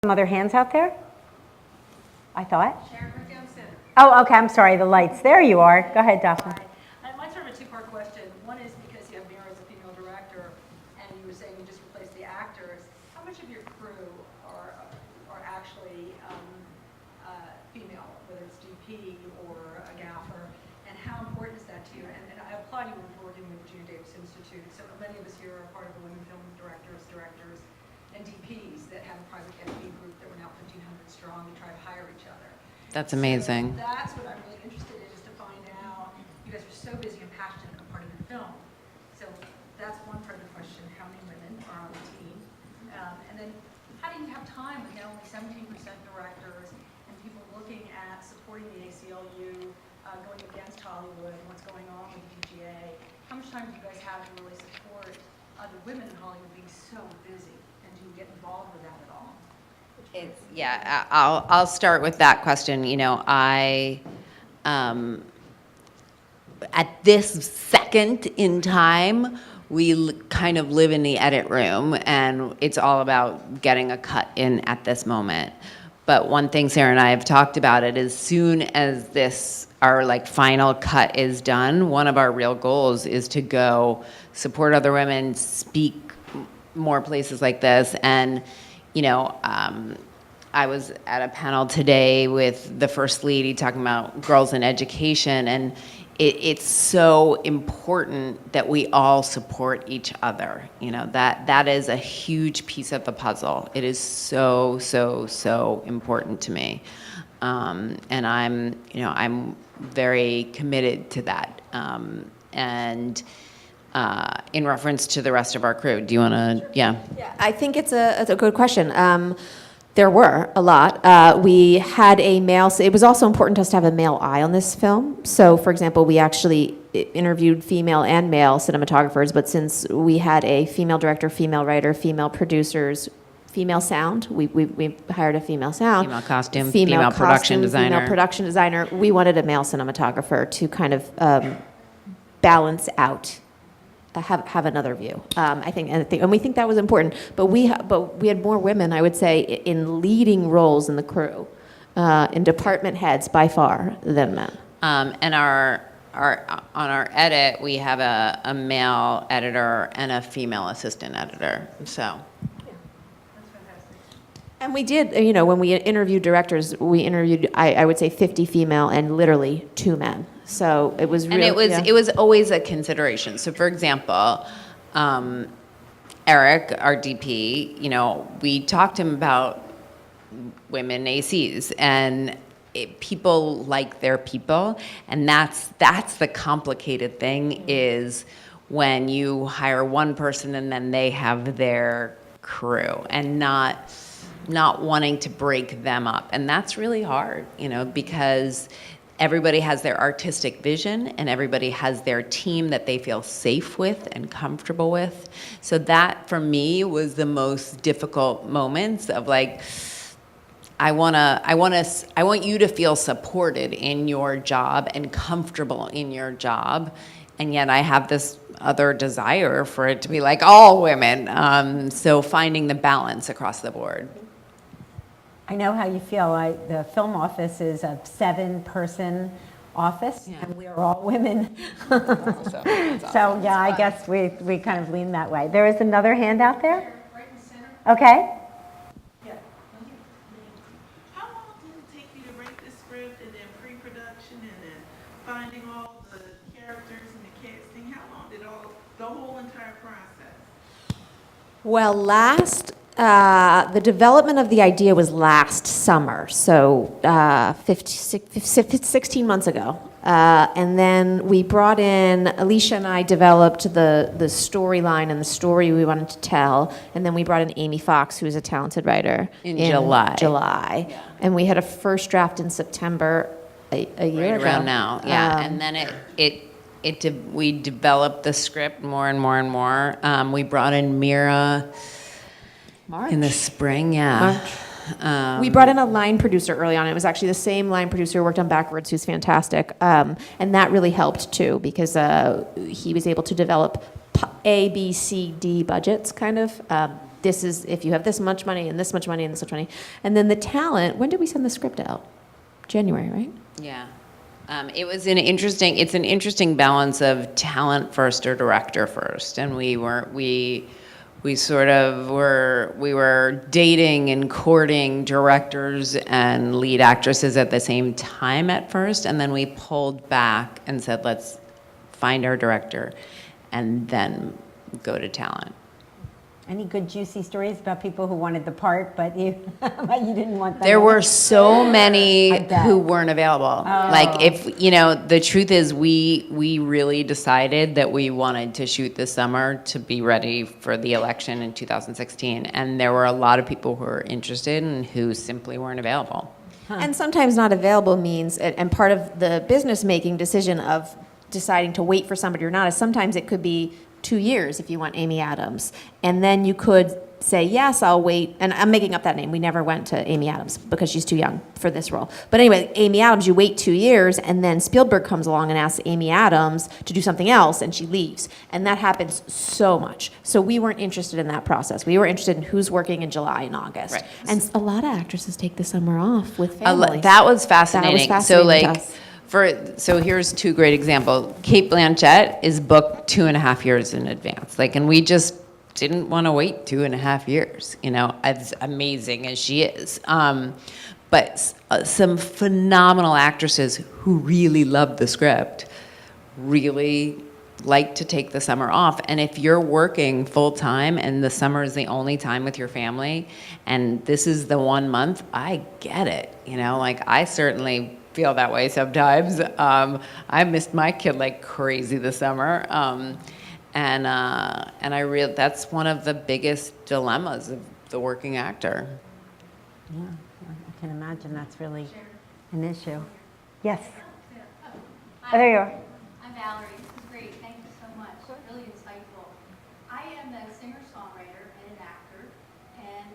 Some other hands out there? I thought. Sharon, right down center. Oh, okay, I'm sorry, the lights. There you are. Go ahead, Daphne. Mine's sort of a two-part question. One is because you have Mira as a female director, and you were saying you just replaced the actors. How much of your crew are actually female, whether it's DP or a gaffer, and how important is that to you? And I applaud you for working with the Gina Davis Institute. So many of us here are part of the women film directors, and DPs that have a private equity group that we're now 1,500 strong and try to hire each other. That's amazing. So that's what I'm really interested in, is to find out, you guys are so busy and passionate about part of your film. So that's one part of the question, how many women are on the team? And then how do you have time with now only 17% directors and people looking at supporting the ACLU, going against Hollywood, and what's going on with the DGA? How much time do you guys have to really support other women in Hollywood being so busy? And do you get involved with that at all? I'll start with that question. You know, at this second in time, we kind of live in the edit room, and it's all about getting a cut in at this moment. But one thing Sarah and I have talked about it, as soon as our final cut is done, one of our real goals is to go support other women, speak more places like this. And I was at a panel today with the First Lady talking about girls in education, and it's so important that we all support each other. You know, that is a huge piece of the puzzle. It is so, so, so important to me. And I'm very committed to that. And in reference to the rest of our crew, do you want to, Sure. Yeah, I think it's a good question. There were a lot. We had a male, so it was also important to us to have a male eye on this film. So, for example, we actually interviewed female and male cinematographers, but since we had a female director, female writer, female producers, female sound, we hired a female sound. Female costume, female production designer. Female production designer. We wanted a male cinematographer to kind of balance out, have another view. I think, and we think that was important. But we had more women, I would say, in leading roles in the crew, in department heads by far than men. And on our edit, we have a male editor and a female assistant editor. So. And we did, when we interviewed directors, we interviewed, I would say 50 female and literally 2 men. So it was really, and it was always a consideration. So for example, Eric, our DP, we talked to him about women ACs, and people like their people, and that's the complicated thing, is when you hire one person and then they have their crew, and not wanting to break them up. And that's really hard, because everybody has their artistic vision and everybody has their team that they feel safe with and comfortable with. So that, for me, was the most difficult moments of I want you to feel supported in your job and comfortable in your job. And yet I have this other desire for it to be like all women. So finding the balance across the board. I know how you feel. The film office is a 7-person office, and we're all women. So yeah, I guess we kind of lean that way. There is another hand out there? Right in the center. Okay. Yeah. How long did it take you to write this script, and then pre-production, and then finding all the characters and the casting? How long did the whole entire process? well, the development of the idea was last summer, so 16 months ago. And then we brought in, Alicia and I developed the storyline and the story we wanted to tell. And then we brought in Amy Fox, who's a talented writer. In July. Yeah. And we had a first draft in September a year ago. Around now, yeah. And then we developed the script more and more and more. We brought in Mira in the spring, yeah. We brought in a line producer early on. It was actually the same line producer who worked on Backwards, who's fantastic. And that really helped too, because he was able to develop A, B, C, D budgets, kind of. this is, if you have this much money and this much money and this much money. And then the talent, when did we send the script out? January, right? Yeah. It's an interesting balance of talent first or director first. And we were dating and courting directors and lead actresses at the same time at first. And then we pulled back and said, let's find our director and then go to talent. Any good juicy stories about people who wanted the part, but you didn't want them? There were so many I bet. who weren't available. Oh. Like if, the truth is we really decided that we wanted to shoot this summer to be ready for the election in 2016. And there were a lot of people who were interested and who simply weren't available. And sometimes not available means, and part of the business making decision of deciding to wait for somebody or not is sometimes it could be 2 years if you want Amy Adams. And then you could say, yes, I'll wait. And I'm making up that name. We never went to Amy Adams because she's too young for this role. But anyway, Amy Adams, you wait 2 years, and then Spielberg comes along and asks Amy Adams to do something else, and she leaves. And that happens so much. So we weren't interested in that process. We were interested in who's working in July and August. Right. And a lot of actresses take the summer off with families. That was fascinating. fascinating to us. So here's 2 great examples. Kate Blanchett is booked 2.5 years in advance. And we just didn't want to wait 2.5 years, as amazing as she is. But some phenomenal actresses who really loved the script really like to take the summer off. And if you're working full time and the summer is the only time with your family, and this is the 1 month, I get it. I certainly feel that way sometimes. I missed my kid like crazy this summer. And that's one of the biggest dilemmas of the working actor. Yeah, I can imagine that's really an issue. Yes. Oh, there you are. I'm Valerie. This is great. Thank you so much. Really insightful. I am a singer-songwriter and an actor, and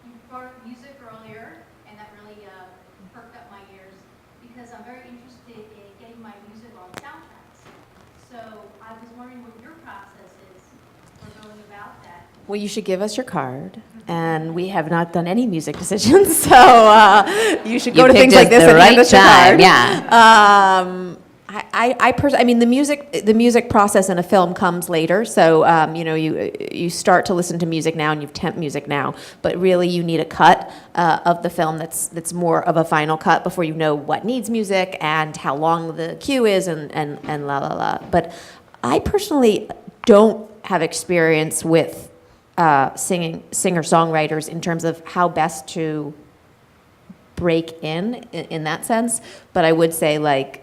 you brought up music earlier, and that really perked up my ears because I'm very interested in getting my music on soundtracks. So I was wondering what your process is for going about that. Well, you should give us your card. And we have not done any music decisions, so you should go to things like this and hand us your card. Yeah. I mean, the music process in a film comes later. So, you start to listen to music now and you've temp music now, but really you need a cut of the film that's more of a final cut before you know what needs music and how long the cue is and la la la. But I personally don't have experience with singer-songwriters in terms of how best to break in that sense. But I would say, we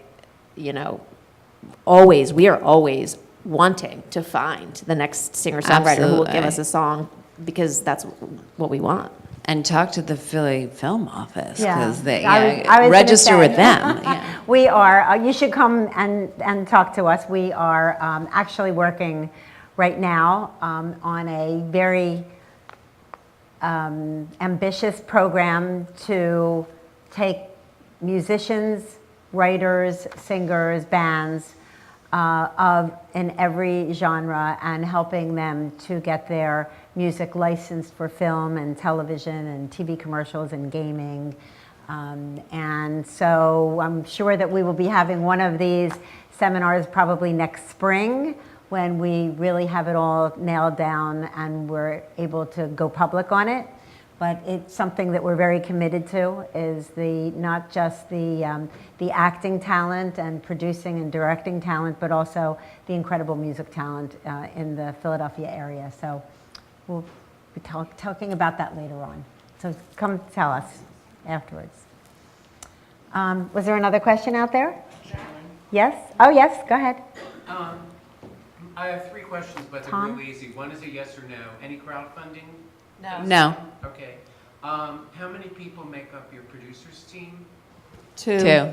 are always wanting to find the next singer-songwriter who will give us a song because that's what we want. And talk to the Philly Film Office Yeah. because they I was register gonna say. with them. Yeah. We are, you should come and talk to us. We are actually working right now on a very ambitious program to take musicians, writers, singers, bands in every genre and helping them to get their music licensed for film and television and TV commercials and gaming. And so I'm sure that we will be having one of these seminars probably next spring when we really have it all nailed down and we're able to go public on it. But it's something that we're very committed to, is not just the acting talent and producing and directing talent, but also the incredible music talent in the Philadelphia area. So we'll be talking about that later on. So come tell us afterwards. Was there another question out there? Yes? Oh, yes, go ahead. I have 3 questions, but they're Tom? really easy. One is a yes or no. Any crowdfunding? No. Okay. How many people make up your producers team? 2. The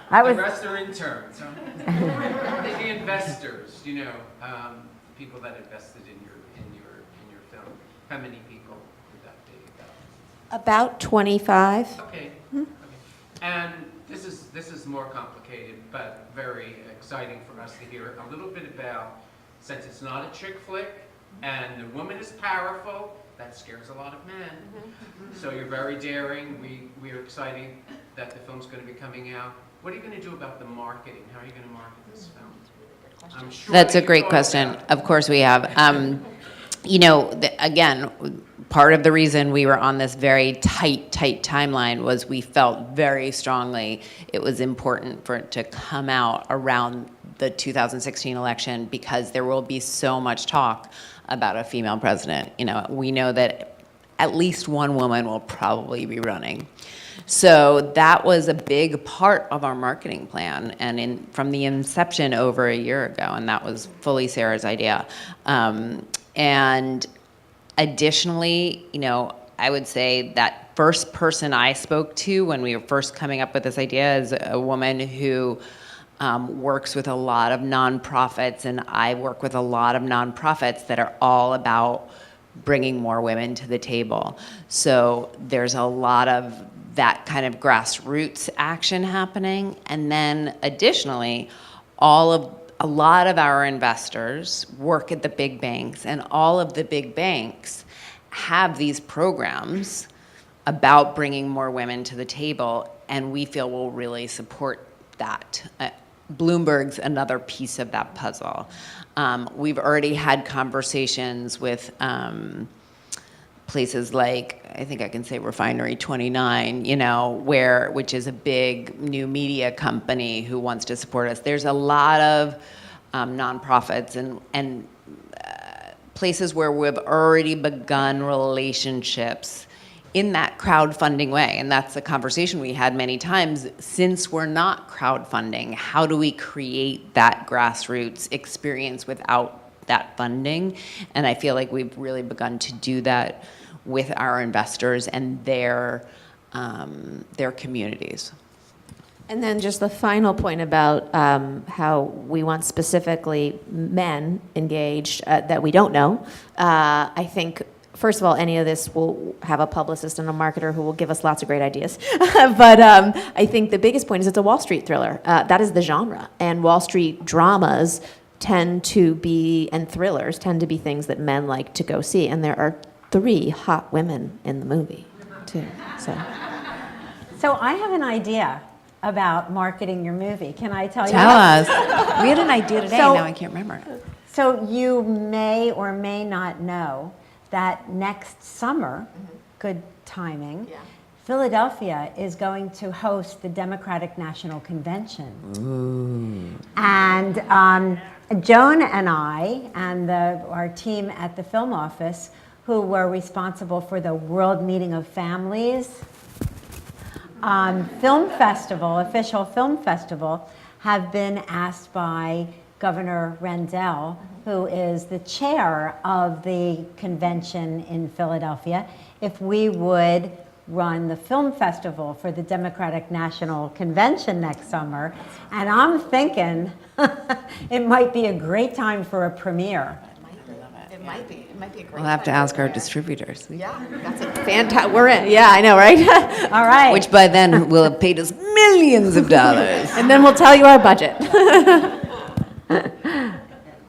rest are interns. The investors, people that invested in your film. How many people would that be? About 25. Okay. Okay. And This is more complicated, but very exciting for us to hear a little bit about, since it's not a chick flick, and the woman is powerful, that scares a lot of men. So you're very daring. We are excited that the film's going to be coming out. What are you going to do about the marketing? How are you going to market this film? I'm sure That's that a you great thought question. about it. Of course we have. You know, again, part of the reason we were on this very tight timeline was we felt very strongly it was important for it to come out around the 2016 election because there will be so much talk about a female president. You know, we know that at least one woman will probably be running. So that was a big part of our marketing plan, and from the inception over a year ago, and that was fully Sarah's idea. And additionally, you know, I would say that first person I spoke to when we were first coming up with this idea is a woman who works with a lot of nonprofits, and I work with a lot of nonprofits that are all about bringing more women to the table. So there's a lot of that kind of grassroots action happening. And then additionally, a lot of our investors work at the big banks, and all of the big banks have these programs about bringing more women to the table, and we feel will really support that. Bloomberg's another piece of that puzzle. We've already had conversations with places like, I think I can say Refinery 29, you know, which is a big new media company who wants to support us. There's a lot of nonprofits and places where we've already begun relationships in that crowdfunding way. And that's a conversation we had many times. Since we're not crowdfunding, how do we create that grassroots experience without that funding? And I feel like we've really begun to do that with our investors and their communities. And then just the final point about how we want specifically men engaged that we don't know. I think, first of all, any of this will have a publicist and a marketer who will give us lots of great ideas. But I think the biggest point is it's a Wall Street thriller. That is the genre. And Wall Street dramas tend to be, and thrillers tend to be things that men like to go see. And there are 3 hot women in the movie, too. So I have an idea about marketing your movie. Can I tell you? Tell us. We had an idea today, So- now I can't remember it. So you may or may not know that next summer, good timing, Philadelphia is going to host the Democratic National Convention. And Joan and I and our team at the Film Office, who were responsible for the World Meeting of Families film festival, official film festival, have been asked by Governor Rendell, who is the chair of the convention in Philadelphia, if we would run the film festival for the Democratic National Convention next summer. And I'm thinking it might be a great time for a premiere. It might be a great We'll have to ask our distributors. Yeah, that's a fantastic. We're in. Yeah, I know, right? All right. Which by then will have paid us millions of dollars. And then we'll tell you our budget.